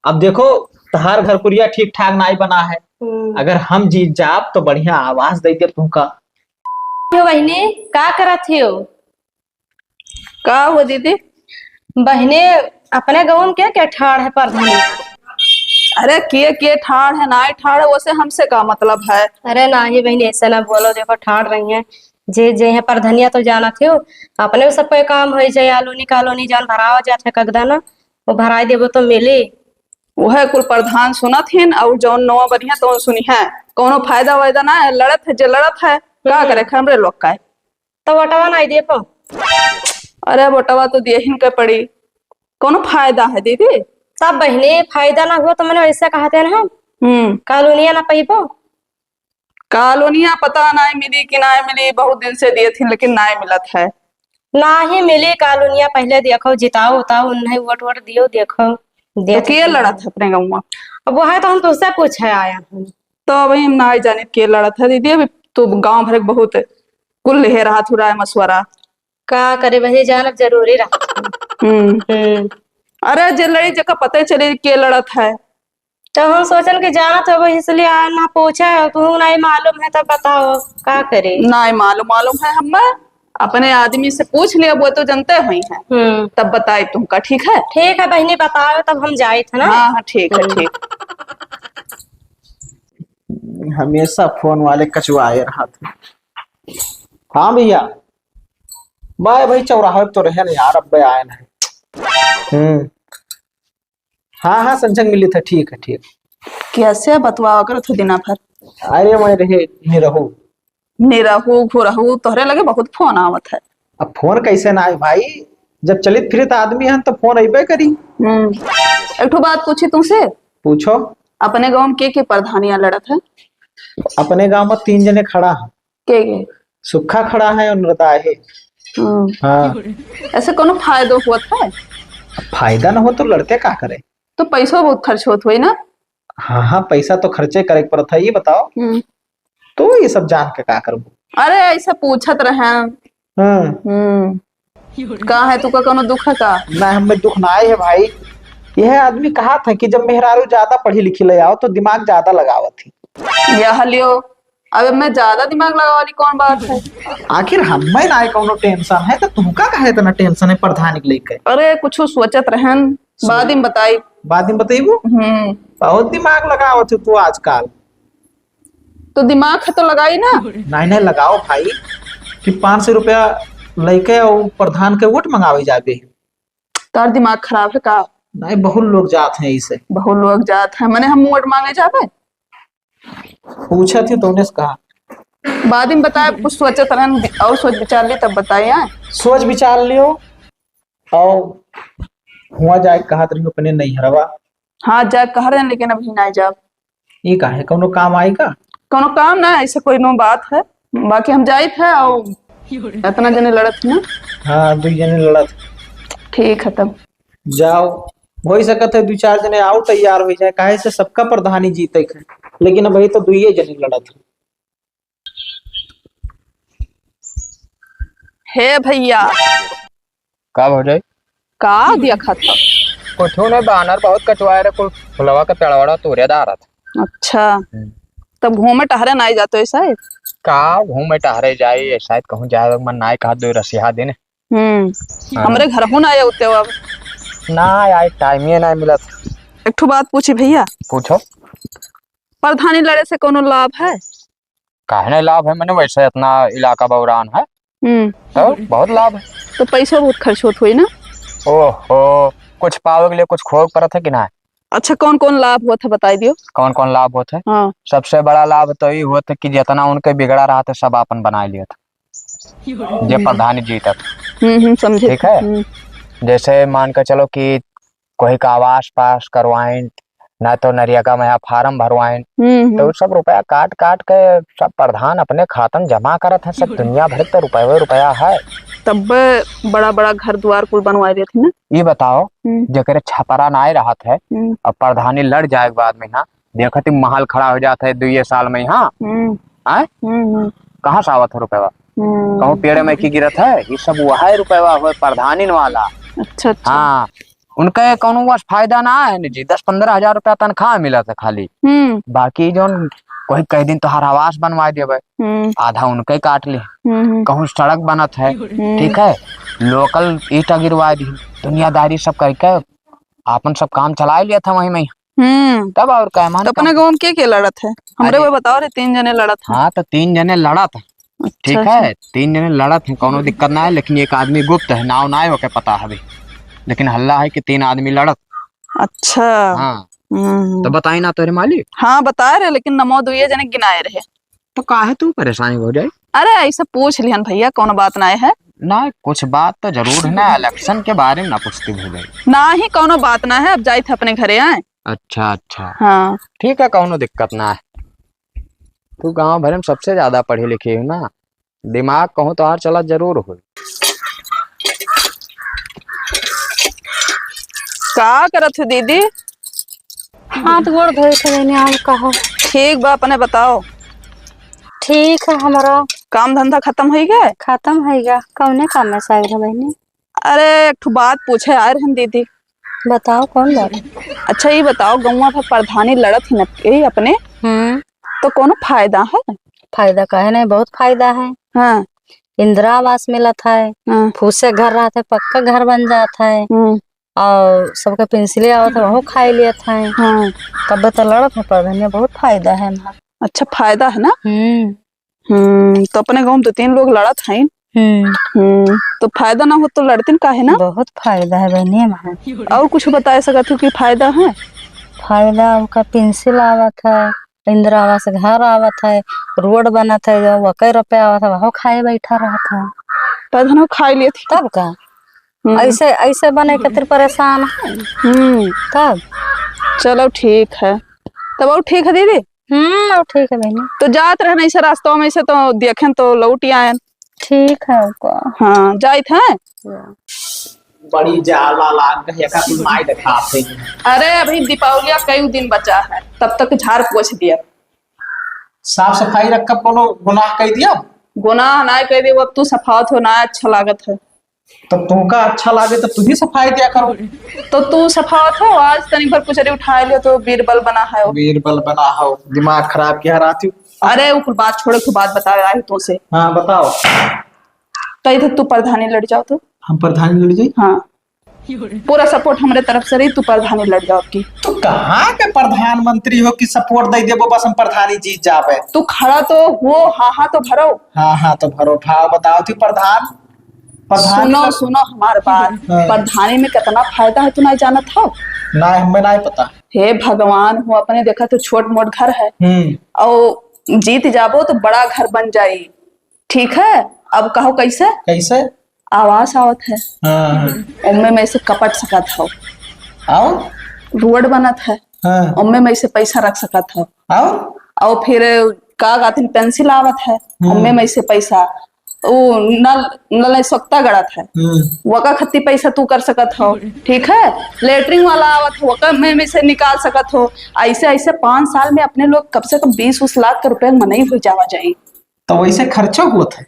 अब देखो तहार घर कुरिया ठीक ठाक नाई बना है। अगर हम जीत जाब तो बढ़िया आवाज दे दे तुमका। बहने का करत हो? का हो दीदी? बहने अपने गाँव में क्या क्या ठाड़ है प्रधान? अरे किए ठाड़ है ना ठाड़ है, वैसे हमसे का मतलब है? अरे नाही बहने ऐसे ना बोलो, देखो ठाड़ रही है जे जे है प्रधनिया तो जाना थे हो। अपने सब पे काम हो जाए, आलोनी कालोनी जान भरावा जाते कगदा ना वो भराई देबो तो मिले। वह कुल प्रधान सुनत हिन और जौन नवा बढ़िया तो सुनी है। कोनो फायदा वायदा ना है, लड़त है जे लड़त है का करे हमरे लोग का है। तो वटवा नहीं दे पो। अरे बोटवा तो दिए हिन के पड़ी, कोनो फायदा है दीदी? तब बहने फायदा ना हुआ तो मैंने ऐसा कहते हैं ना हम कालोनिया ना पहिबो। कॉलोनिया पता नहीं मिली कि नहीं मिली, बहुत दिन से दिए थी लेकिन नहीं मिलत है। ना ही मिली कालोनिया, पहले देखो जिताओ उताओ नहीं वोट वोट दियो देखो तो के लड़त है अपने गाँव में? अब वो है तो हम तुझसे पूछे आया हम। तो अभी हम ना जाने के लड़त है दीदी। अभी तो गांव भर के बहुत कुल ले रहा थुरा है मशवरा। का करे बहने जानब जरूरी रहा। अरे जे लड़ी जगह पता चले के लड़त है। तो हम सोचन के जाना तो इसलिए आया ना पूछा है, तू नहीं मालूम है तो बताओ का करे। नहीं मालूम मालूम है, हम अपने आदमी से पूछ लिया, वो तो जानते हुई है। तब बताए तुमका, ठीक है? ठीक है बहनी बताओ तब हम जाए थे ना। हाँ हाँ ठीक है ठीक। हमेशा फोन वाले कचवाए रहा था। हाँ भैया, बाय भाई चौराहे तो रहे ना यार, अब आए ना। हाँ हाँ संजंग मिली था, ठीक है ठीक। कैसे बतवा कर तो दिना भर? अरे मैं रहे नहीं रहू निरहू घुरहू तोहरे लगे बहुत फोन आवत है। अब फोन कैसे ना आए भाई, जब चलित फिरत आदमी है तो फोन अबे करी। एक ठो बात पूछी तुमसे। पूछो। अपने गाँव में के प्रधानिया लड़त है? अपने गांव में 3 जने खड़ा है। के? सुखा खड़ा है और नृता है। हाँ। ऐसे कोनो फायदो हुआ है? फायदा ना हो तो लड़ते का करे? तो पैसा बहुत खर्च होत हुई ना। हाँ हाँ पैसा तो खर्चे करे पड़ता है, ये बताओ तो ये सब जान के का करूँ? अरे ऐसा पूछत रहे। का है तुका कोनो दुख है का? ना हमें दुख ना आए है भाई। यह आदमी कहा था कि जब मेहरारू ज्यादा पढ़ी लिखी ले आओ तो दिमाग ज्यादा लगावत थी। यह लियो, अब मैं ज्यादा दिमाग लगा वाली कौन बात है? आखिर हमें ना कोनो टेंशन है तो तुमका काहे इतना टेंशन है प्रधान के लेके? अरे कुछ सोचत रहन, बाद में बताई। बाद में बताइबो। बहुत दिमाग लगावत है तू आजकल। तो दिमाग है तो लगाई ना। नहीं नहीं लगाओ भाई कि 500 रुपया लेके और प्रधान के वोट मंगावे जाबे। तार दिमाग खराब है का? नहीं बहुत लोग जात हैं इसे। बहुत लोग जात है, मैंने हम वोट मांगे जावे। पूछा थी तुमने से कहा। बाद में बताए, कुछ सोचत रहन और सोच विचार ली तब बताए। सोच विचार लियो और हुआ जाए कहा रही अपने नहीं हरवा। हाँ जा कह रहे हैं लेकिन अभी नहीं जाब। ये का है कोनो काम आएगा? कोनो काम ना ऐसा कोई नो बात है। बाकी हम जाए थे और इतना जने लड़त ना। हाँ 2 जने लड़त। ठीक है तब जाओ, हो ही सकत है 2-4 जने आओ तैयार हो जाए, काहे से सबका प्रधानी जीते है। लेकिन अब तो 2 जने लड़त है। हे भैया का हो जाए? का दिया खाता? कुछ नहीं, बानर बहुत कटवाए रहे, कुछ फुलवा का पेड़वाड़ा तोड़े दा रहा था। अच्छा तब घूमे टहरे नहीं जाते ऐसा है का? घूमे टहरे जाए शायद कहूँ जाए मन ना कहा 2 रसिया दिन। हमरे घर हूँ ना आए होते अब ना यार टाइम ही ना मिला था। एक ठो बात पूछी भैया। पूछो। प्रधानी लड़े से कोनो लाभ है? काहे नहीं लाभ है, मैंने वैसे इतना इलाका बौरान है तो बहुत लाभ है। तो पैसा बहुत खर्च होत हुई ना। ओहो, कुछ पावे के लिए कुछ खोग पड़त है कि ना? अच्छा कौन कौन लाभ हुआ था बताई दियो। कौन कौन लाभ होते है? हाँ। सबसे बड़ा लाभ तो ये होता कि जितना उनके बिगड़ा रहा था सब अपन बना लिया था जे प्रधानी जीता था। समझे। ठीक है। जैसे मान कर चलो कि कोई का आवास पास करवाएं, ना तो नरियागा में फार्म भरवाएं, तो सब रुपया काट काट के सब प्रधान अपने खातन जमा करत है। सब दुनिया भर तो रुपया है। तब बड़ा बड़ा घर द्वार कुल बनवाए रहे थे ना। ये बताओ जकरे छपरा ना रहा है अब प्रधानी लड़ जाए बाद में यहाँ देखती महल खड़ा हो जाता है 2 साल में। यहाँ कहाँ से आवत है रुपया? कहूँ पेड़ में की गिरत है? ये सब वह रुपया हो प्रधानी वाला। अच्छा। हाँ उनके कोनो बस फायदा ना है न जी। 10-15 हजार रुपया तनख्वाह मिला था खाली। बाकी जो कोई कई दिन तोहार आवास बनवा देवे, आधा उनके काट ले। कहूँ सड़क बनत है, ठीक है, लोकल ईटा गिरवा दी, दुनियादारी सब करके आपन सब काम चला लिया था वही में। तब और क्या मान। तो अपने गाँव में के लड़त है हमरे वो बताओ रे। 3 जने लड़त है। हाँ तो 3 जने लड़त है, ठीक है, 3 जने लड़त है, कोनो दिक्कत ना है। लेकिन एक आदमी गुप्त है, नाव ना है ओके पता है, लेकिन हल्ला है कि 3 आदमी लड़त। अच्छा। हाँ तो बताई ना तेरे मालिक। हाँ बता रहे, लेकिन नमो दुए जने गिनाए रहे। तो काहे तू परेशानी हो जाए। अरे ऐसे पूछ लिहन भैया, कौन बात ना है ना। कुछ बात तो जरूर है ना, इलेक्शन के बारे में ना पूछती हो जाए ना ही, कौनो बात ना है। अब जाए थे अपने घरे आए। अच्छा अच्छा हाँ ठीक है, कौनो दिक्कत ना है। तू गांव भर में सबसे ज्यादा पढ़ी लिखी है ना, दिमाग कहूँ तो हर चला जरूर हो। का करत है दीदी। हाथ गोड़ धोए थे मैंने, आप कहो। ठीक बा, अपने बताओ। ठीक है, हमारा काम धंधा खत्म हो गया। खत्म है गया। कौने काम में शायद है बहनी। अरे एक ठो बात पूछे आए रहन दीदी। बताओ कौन बात। अच्छा ये बताओ, गौवा पर प्रधानी लड़त ही न अपने, तो कोनो फायदा है। फायदा का है नहीं, बहुत फायदा है। हाँ इंदिरा आवास मिलत है, फूसे घर रहते है, पक्का घर बन जाता है, और सबका पेंसिले आवत है, वो खाई लेत है। तब तो लड़त है प्रधानी, बहुत फायदा है ना। अच्छा फायदा है ना। तो अपने गाँव में तो 3 लोग लड़त हैं। तो फायदा ना हो तो लड़तीन का है ना। बहुत फायदा है बहनी। और कुछ बता सकत हो कि फायदा है। फायदा उनका पेंसिल आवत है, इंदिरा आवास घर आवत है, रोड बनत है, जो वही रुपया आवत है, वो खाए बैठा रहता है। प्रधान खाई लिए थी तब का ऐसे ऐसे बने खातिर परेशान है। तब चलो ठीक है, तब और ठीक है दीदी। और ठीक है बहनी। तो जात रहना ऐसे रास्तों में से, तो देखें तो लौट आए। ठीक है उनका। हाँ जाइत है। बड़ी जाला लाग गई का तू माई दिखाते। अरे अभी दीपावली कई दिन बचा है, तब तक झाड़ पोछ दिया। साफ सफाई रख कर कोनो गुनाह कर दिया। गुनाह ना कर दे, अब तू सफावत हो ना अच्छा लागत है। तो तुमका अच्छा लागे तो तू ही सफाई दिया करो। तो तू सफावत हो, आज तनी भर कुचरी उठा लियो तो बीरबल बना है। बीरबल बना हो, दिमाग खराब किया राती। अरे वो बात छोड़े, तू बात बता रहा है तो से। हाँ बताओ। कही थे तू प्रधानी लड़ जाओ तो। हम प्रधानी लड़ जाए। हाँ पूरा सपोर्ट हमारे तरफ से रही, तू प्रधानी लड़ जाओ की। तो कहाँ के प्रधानमंत्री हो कि सपोर्ट दे देबो बस हम प्रधानी जीत जावे। तू खड़ा तो हो, हाँ हाँ तो भरो। हाँ हाँ तो भरो, भाव बताओ थी प्रधान। सुनो सुनो हमारे बात। प्रधानी में कितना फायदा है तू नहीं जानत हो। ना हमें नहीं पता। हे भगवान, हो अपने देखा तो छोट मोट घर है, और जीत जाबो तो बड़ा घर बन जाये। ठीक है, अब कहो कैसे। कैसे आवास आवत है, उनमें मैं से कपट सकत हो। रोड बनत है, उनमें मैं से पैसा रख सकत हो। और फिर का गातिन पेंसिल आवत है, उनमें मैं से पैसा, वो नल नल स्वच्छता गड़त है, वका खत्ती पैसा तू कर सकत हो। ठीक है, लेटरिंग वाला आवत है, वका में से निकाल सकत हो। ऐसे ऐसे 5 साल में अपने लोग कम से कम 20-20 लाख के रुपए मनाई हो जावा जाये। तो वैसे खर्चा हुआ था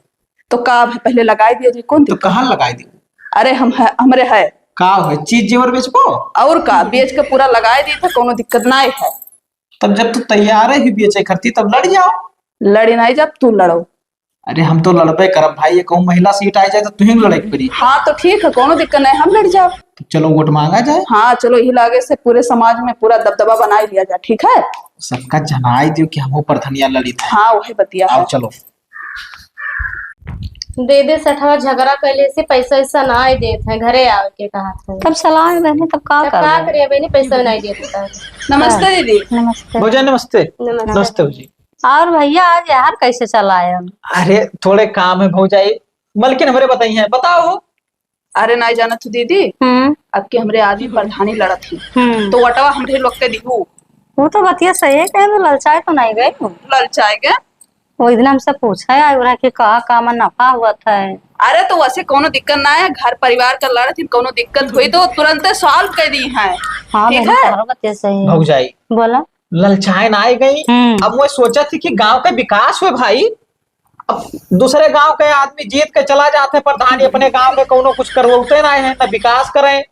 तो का पहले लगाई दिया जी। कौन तो कहाँ लगाई दी। अरे हम है, हमरे है का है चीज जेवर बेचबो और का बेच के पूरा लगाए दी था, कोनो दिक्कत ना है। तब जब तू तैयार ही बेचे करती तब लड़ जाओ। लड़ी नहीं, जब तू लड़ो। अरे हम तो लड़बे करब भाई, ये कहूँ महिला सीट आ जाए तो तुही लड़े पड़ी। हाँ तो ठीक है, कोनो दिक्कत नहीं, हम लड़ जाओ। तो चलो वोट मांगा जाए। हाँ चलो, यही लागे से पूरे समाज में पूरा दबदबा बना लिया जाए। ठीक है, सबका जनाई दियो कि हम प्रधानिया लड़ी था। हाँ वही बतिया आओ चलो। दे सठवा झगड़ा कैले से पैसा ऐसा ना ही देते हैं, घरे आवे के कहा था। तब सलाह बहनी, तब का करिए बहनी, पैसा नहीं देते हैं। नमस्ते दीदी। नमस्ते। भोजन नमस्ते। नमस्ते जी। और भैया आज यार कैसे चला है। अरे थोड़े काम है भौजाई, मलकिन हमरे बताई है, बताओ। अरे नहीं जाना तू दीदी, अब के हमरे आदमी प्रधानी लड़त थी, तो वटवा हमरे लोग के दिहू। वो तो बतिया सही है, कहीं तो ललचाए तो नहीं गए। ललचाए गए, वो दिन हमसे पूछा है कि कहा में नफा हुआ था। अरे तो वैसे कोनो दिक्कत ना है, घर परिवार का लड़त थी, कोनो दिक्कत हुई तो तुरंत सॉल्व कर दी है। हाँ बतिया सही भौजाई बोला। ललचाए ना आई गई। अब मैं सोचा थी कि गांव का विकास हुए भाई। अब दूसरे गांव के आदमी जीत के चला जाते प्रधानी, अपने गांव में कोनो कुछ करवाते ना है, ना विकास करें।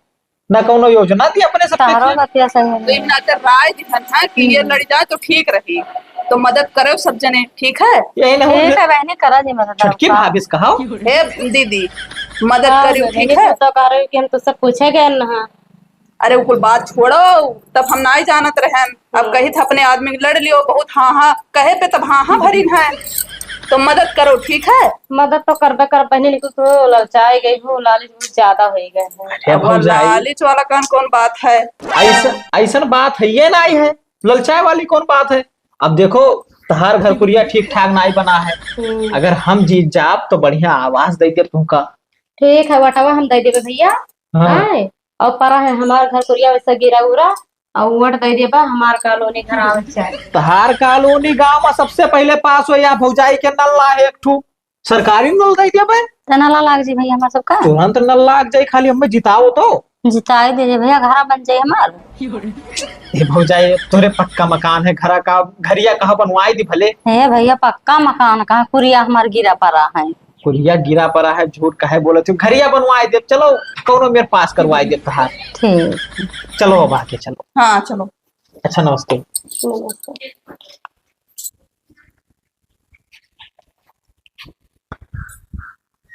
ना कोनो योजना दी अपने सब तारो बतिया सही है। तो इतना अगर राय दिहन है कि ये लड़ जाए तो ठीक रही, तो मदद करो सब जने, ठीक है? यही ना हो ठीक है बहनी, करा जी मदद। छुटकी भाभी से कहा हे दीदी मदद करियो, ठीक है? तो कह रही कि हम तुझसे पूछे गए ना। अरे वो कुल बात छोड़ो, तब हम ना ही जानत रहन, अब कही थे अपने आदमी लड़ लियो बहुत, हाँ हाँ कहे पे तब हाँ हाँ भरी है, तो मदद करो, ठीक है? मदद तो करबे कर बहनी, लेकिन तो ललचाई गई हो, लालच बहुत ज्यादा हो गए है। अब वो लालच वाला कौन बात है? ऐसा बात है ये नहीं है, ललचाए वाली कौन बात है। अब देखो तहार घर कुरिया ठीक ठाक नहीं बना है, अगर हम जीत जाब तो बढ़िया आवाज दे दे तुमका। ठीक है वटावा हम दे देबे भैया। हाँ। और परा है हमार घर कुरिया वैसा गिरा उरा, और वोट दे देबा हमार कॉलोनी घर आवे चाहिए। तहार कॉलोनी गांव में सबसे पहले पास हो या भौजाई के नल ला है, एक ठू सरकारी नल दे देबे, तना लाग जी भैया हमार सबका तुरंत नल लाग जाए, खाली हमें जिताओ तो जिताई दे भैया, घर बन जाए हमार। ये भौजाई तोरे पक्का मकान है, घरा का घरिया कहाँ बनवाई दी भले। हे भैया पक्का मकान कहाँ, कुरिया हमार गिरा पड़ा है। कुरिया गिरा पड़ा है, झूठ कहे बोले तू, घरिया बनवाई दे, चलो कौनो मेरे पास करवाई दे तहार। ठीक चलो अब आके चलो। हाँ चलो। अच्छा नमस्ते।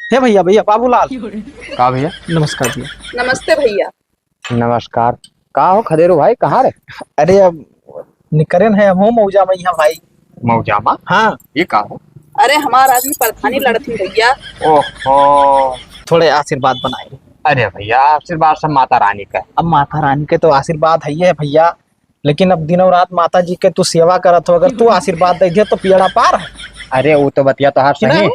हे भैया भैया बाबूलाल। का भैया? नमस्कार भैया। नमस्ते भैया। नमस्कार। का हो खदेरो भाई, कहाँ रे? अरे अब निकरन है, हम मौजा में यहाँ भाई। मौजामा? हाँ ये का हो? अरे हमारा आदमी प्रधानी लड़ती भैया। ओहो, थोड़े आशीर्वाद बनाए। अरे भैया आशीर्वाद सब माता रानी का है। अब माता रानी के तो आशीर्वाद है ही है भैया, लेकिन अब दिनों रात माता जी के तू सेवा करत हो, अगर तू आशीर्वाद दे दे तो पियड़ा पार है। अरे वो तो बतिया तोहार सही,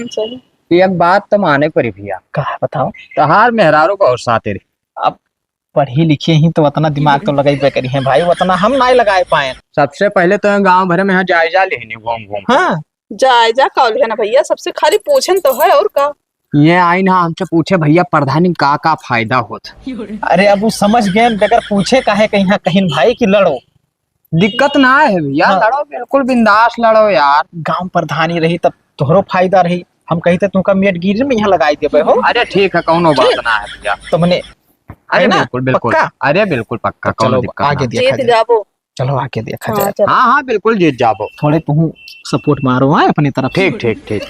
सही। एक बात तो माने पड़ी भैया। कहा बताओ। तोहार मेहरारू को और साथे रे। अब पढ़ी लिखी ही तो उतना दिमाग तो लगाई पे करी है भाई, उतना हम नहीं लगाए पाए। सबसे पहले तो गांव भर में यहाँ जायजा लेने घूम घूम। हाँ जायजा कॉल है ना भैया, सबसे खाली पूछन तो है और का। ये आई ना हमसे पूछे भैया प्रधानी का फायदा होता। अरे अब वो समझ गए, बगैर पूछे काहे कहीं कहीं भाई की लड़ो, दिक्कत ना है भैया। हाँ। लड़ो बिल्कुल बिंदास लड़ो यार। गांव प्रधानी रही तब तोहरो फायदा रही, हम कहते तुमका मेट गिर में यहाँ लगाई दे हो। अरे ठीक है, कौनो बात ना है भैया। तो मैंने अरे बिल्कुल बिल्कुल, अरे बिल्कुल पक्का, चलो दिक्कत आगे ना। देखा जीत जाए। जाबो। चलो आगे देखा हाँ जाए। चलो। हाँ हाँ बिल्कुल जीत जाबो। थोड़े तुम सपोर्ट मारो है अपनी तरफ। ठीक ठीक ठीक।